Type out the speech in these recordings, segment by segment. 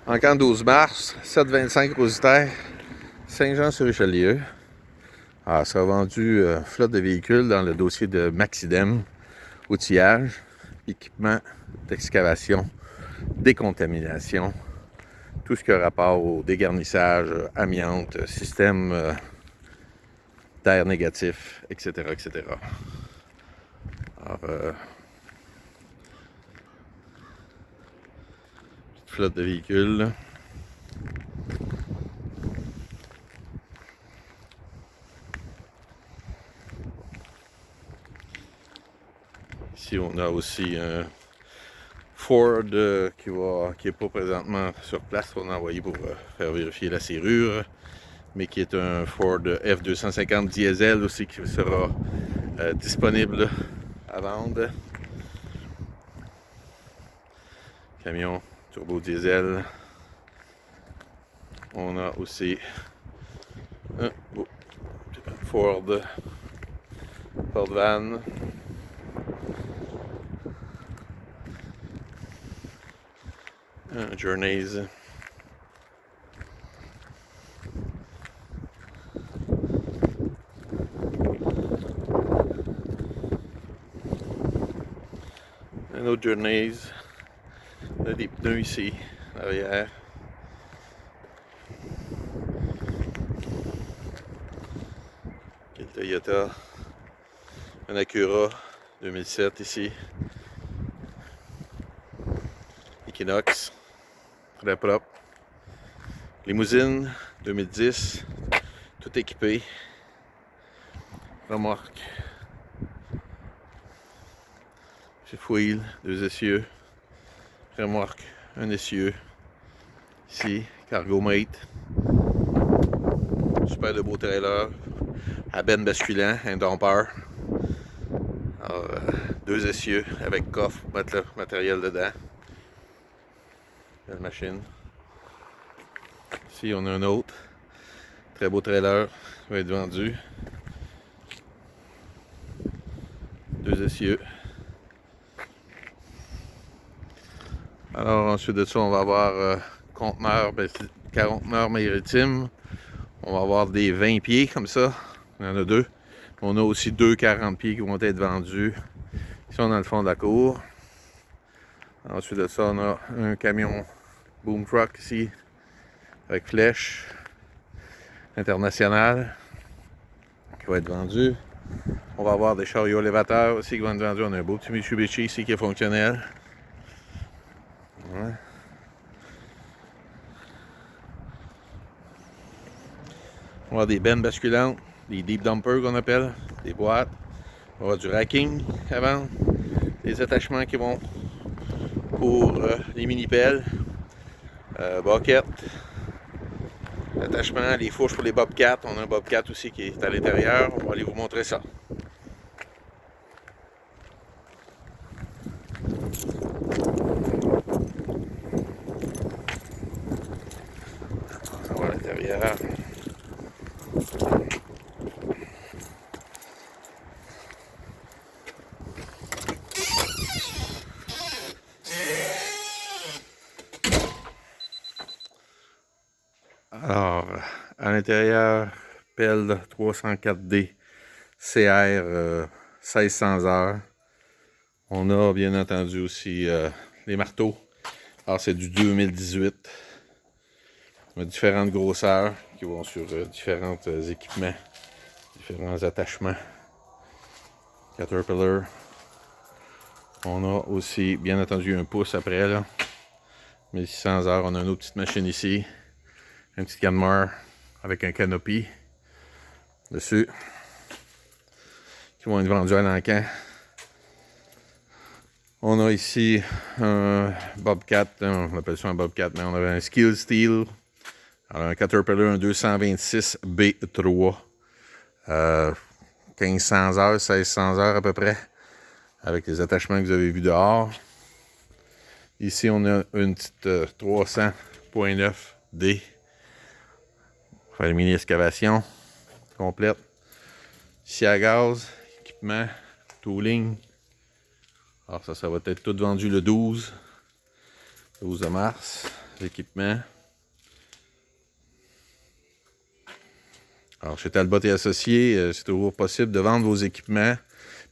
Encan 12 mars, 725 Rositaire, Saint-Jean-sur-Richelieu. Alors, ça a vendu flotte de véhicules dans le dossier de Maxidem, outillage, équipement d'excavation, décontamination, tout ce qui a rapport au dégarnissage, amiante, système d'air négatif, etc., etc. Alors, petite flotte de véhicules. Là. Ici, on a aussi un Ford qui n'est pas présentement sur place. On a envoyé pour faire vérifier la serrure, mais qui est un Ford F250 diesel aussi qui sera disponible à vendre. Camion turbo diesel. On a aussi un Ford van. Un Journeys. Un autre Journeys. On a des pneus ici, arrière. Quel Toyota. Un Acura 2007 ici. Equinox. Très propre. Limousine 2010. Tout équipé. Remorque. Chef wheel, 2 essieux. Remorque, un essieu. Ici, Cargo Mate. Super de beau trailer. À benne basculant, un dumper. Alors, 2 essieux avec coffre pour mettre le matériel dedans. Belle machine. Ici, on a un autre. Très beau trailer. Il va être vendu. 2 essieux. Alors, ensuite de ça, on va avoir conteneur maritime. On va avoir des 20 pieds comme ça. Il y en a 2. On a aussi 2 40 pieds qui vont être vendus. Ils sont dans le fond de la cour. Ensuite de ça, on a un camion boom truck ici avec flèche internationale qui va être vendu. On va avoir des chariots élévateurs aussi qui vont être vendus. On a un beau petit Mitsubishi ici qui est fonctionnel. Ouais. On va avoir des bennes basculantes, des deep dumpers qu'on appelle, des boîtes. On va avoir du racking à vendre, des attachements qui vont pour les mini-pelles, boquettes, attachements, les fourches pour les bobcats. On a un bobcat aussi qui est à l'intérieur. On va aller vous montrer ça. On va à l'intérieur. Alors, à l'intérieur, pelle 304D CR 1600 heures. On a bien entendu aussi les marteaux. Alors, c'est du 2018. On a différentes grosseurs qui vont sur différents équipements, différents attachements. Caterpillar. On a aussi, bien entendu, un pouce après, là. 1600 heures. On a une autre petite machine ici. Un petit Canmar avec un canopy dessus. Qui vont être vendus à l'encan. On a ici un Bobcat. On appelle ça un Bobcat, mais on avait un Skill Steel. Alors, un Caterpillar, un 226 B3. 1500 heures, 1600 heures à peu près. Avec les attachements que vous avez vus dehors. Ici, on a une petite 300.9D. Faire une mini-excavation complète. Ici à gaz, équipement, tooling. Alors ça va être tout vendu le 12 mars. l'équipement. Alors, chez Talbot et Associés, c'est toujours possible de vendre vos équipements.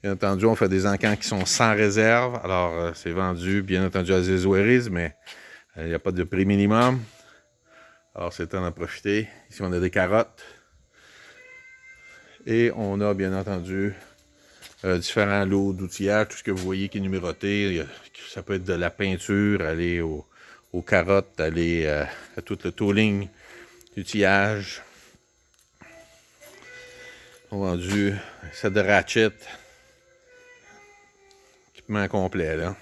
Bien entendu, on fait des encans qui sont sans réserve. Alors, c'est vendu, bien entendu, à Zézoéris, mais il n'y a pas de prix minimum. Alors, c'est temps d'en profiter. Ici, on a des carottes. Et on a, bien entendu, différents lots d'outillage. Tout ce que vous voyez qui est numéroté. Ça peut être de la peinture, aller aux carottes, aller à tout le tooling d'outillage. On a vendu un set de ratchet. Équipement complet, là.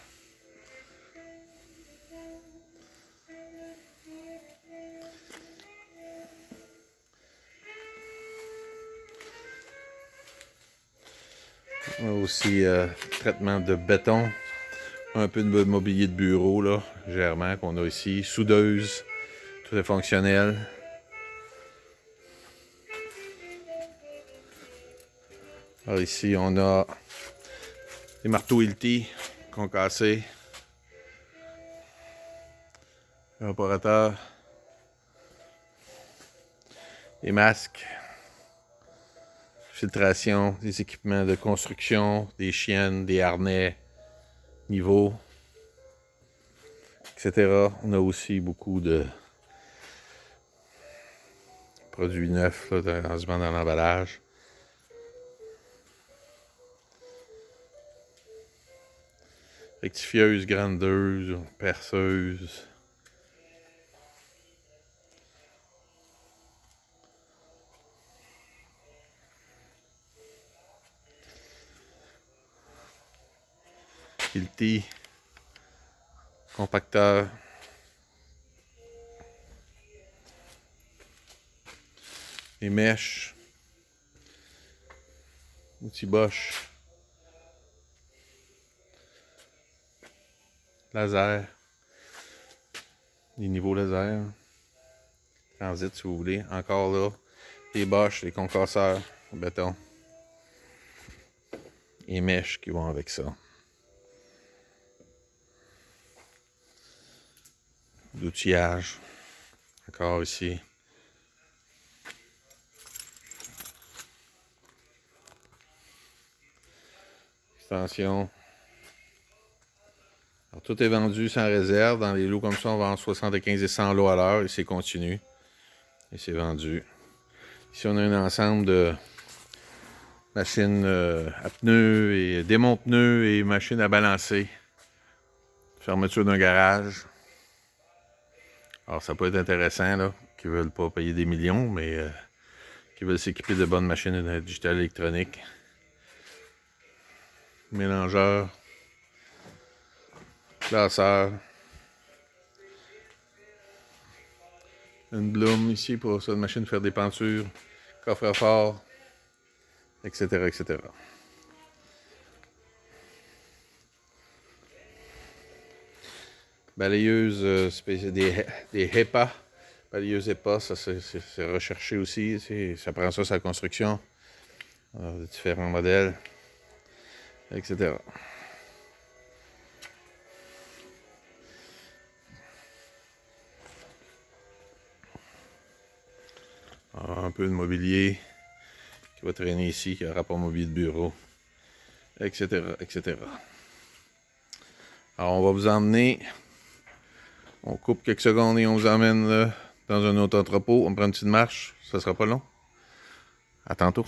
On a aussi traitement de béton. Un peu de mobilier de bureau, là, légèrement, qu'on a ici. Soudeuse. Tout est fonctionnel. Alors ici, on a des marteaux Hilti concassés. Évaporateur. Des masques. Filtration, des équipements de construction, des chiennes, des harnais, niveaux, etc. On a aussi beaucoup de produits neufs là, dans l'emballage. Rectifieuse, grandeuse, perceuse. Hilti. Compacteur. Les mèches. Outils Bosch. Laser. Les niveaux laser. Transit si vous voulez. Encore là. Les Bosch, les concasseurs, le béton. Les mèches qui vont avec ça. D'outillage. Encore ici. Extension. Alors, tout est vendu sans réserve. Dans les lots comme ça, on vend 75 et 100 lots à l'heure et c'est continu. Et c'est vendu. Ici, on a un ensemble de machines à pneus et démonte-pneus et machines à balancer. Fermeture d'un garage. Alors, ça peut être intéressant, là, qui ne veulent pas payer des millions, mais qui veulent s'équiper de bonnes machines digitales électroniques. Mélangeur. Classeur. Une Bloom ici pour cette machine faire des pentures. Coffre-fort. Etc. etc. Balayeuse des HEPA. Balayeuse HEPA, ça c'est recherché aussi. Ça prend ça sur la construction. Alors, de différents modèles. Etc. Alors, un peu de mobilier qui va traîner ici, qui aura pas mobilier de bureau. Etc. etc. Alors, on va vous emmener. On coupe quelques secondes et on vous emmène dans un autre entrepôt. On prend une petite marche. Ça sera pas long. À tantôt.